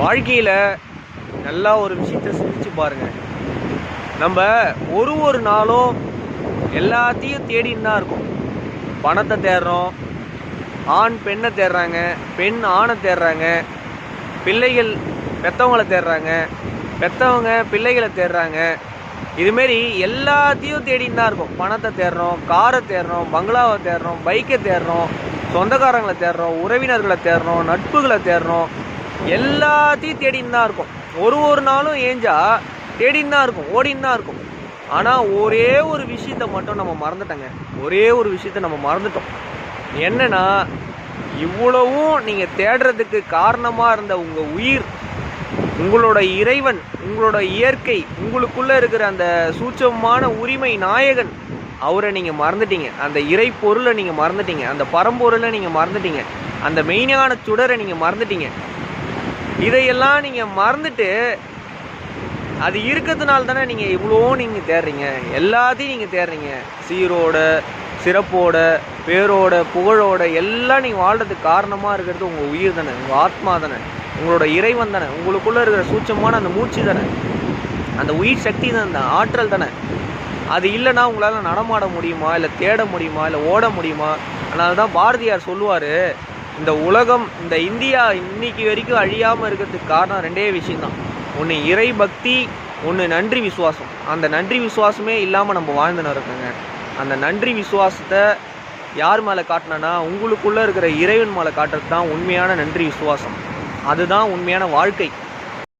வாழ்க்கையில் நல்லா ஒரு விஷயத்த சிந்திச்சு பாருங்க. நம்ம ஒரு நாளும் எல்லாத்தையும் தேடின்னு தான் இருக்கோம். பணத்தை தேடுறோம், ஆண் பெண்ணை தேடுறாங்க, பெண் ஆணை தேடுறாங்க, பிள்ளைகள் பெற்றவங்களை தேடுறாங்க, பெற்றவங்க பிள்ளைகளை தேடுறாங்க. இதுமாரி எல்லாத்தையும் தேடின்னு தான் இருக்கும். பணத்தை தேடுறோம், காரை தேடுறோம், பங்களாவை தேடுறோம், பைக்கை தேடுறோம், சொந்தக்காரங்களை தேடுறோம், உறவினர்களை தேடுறோம், நட்புகளை தேடுறோம். எல்லாத்தையும் தேடின்னு தான் இருக்கும். ஒரு நாளும் ஏஞ்சா தேடின்னு தான் இருக்கும், ஓடின்னு தான் இருக்கும். ஆனால் ஒரே ஒரு விஷயத்தை மட்டும் நம்ம மறந்துட்டோங்க. ஒரே ஒரு விஷயத்தை நம்ம மறந்துட்டோம். என்னன்னா, இவ்வளவும் நீங்கள் தேடுறதுக்கு காரணமாக இருந்த உங்கள் உயிர், உங்களோட இறைவன், உங்களோட இயற்கை, உங்களுக்குள்ளே இருக்கிற அந்த சூட்சமான உரிமை நாயகன், அவரை நீங்கள் மறந்துட்டீங்க. அந்த இறை பொருளை நீங்கள் மறந்துட்டீங்க. அந்த பரம்பொருளை நீங்கள் மறந்துட்டீங்க. அந்த மெய்ஞான சுடரை நீங்கள் மறந்துட்டீங்க. இதையெல்லாம் நீங்கள் மறந்துட்டு அது இருக்கிறதுனால தானே நீங்கள் இவ்வளோ நீங்கள் தேடுறீங்க. எல்லாத்தையும் நீங்கள் தேடுறீங்க. சீரோட, சிறப்போட, பேரோட, புகழோட எல்லாம் நீங்கள் வாழ்கிறதுக்கு காரணமாக இருக்கிறது உங்கள் உயிர் தானே, உங்கள் ஆத்மா தானே, உங்களோட இறைவன் தானே, உங்களுக்குள்ளே இருக்கிற சூட்சமான அந்த மூச்சு தானே, அந்த உயிர் சக்தி தான், அந்த ஆற்றல் தானே. அது இல்லைன்னா உங்களால் நடமாட முடியுமா, இல்லை தேட முடியுமா, இல்லை ஓட முடியுமா? அதனால தான் பாரதியார் சொல்லுவார், இந்த உலகம், இந்த இந்தியா இன்னைக்கு வரைக்கும் அழியாமல் இருக்கிறதுக்கு காரணம் ரெண்டே விஷயம்தான். ஒன்று இறை பக்தி, ஒன்று நன்றி விசுவாசம். அந்த நன்றி விசுவாசமே இல்லாமல் நம்ம வாழ்ந்துன்னு இருக்கோங்க. அந்த நன்றி விசுவாசத்தை யார் மேலே காட்டினா, உங்களுக்குள்ளே இருக்கிற இறைவன் மேலே காட்டுறது தான் உண்மையான நன்றி விசுவாசம். அதுதான் உண்மையான வாழ்க்கை.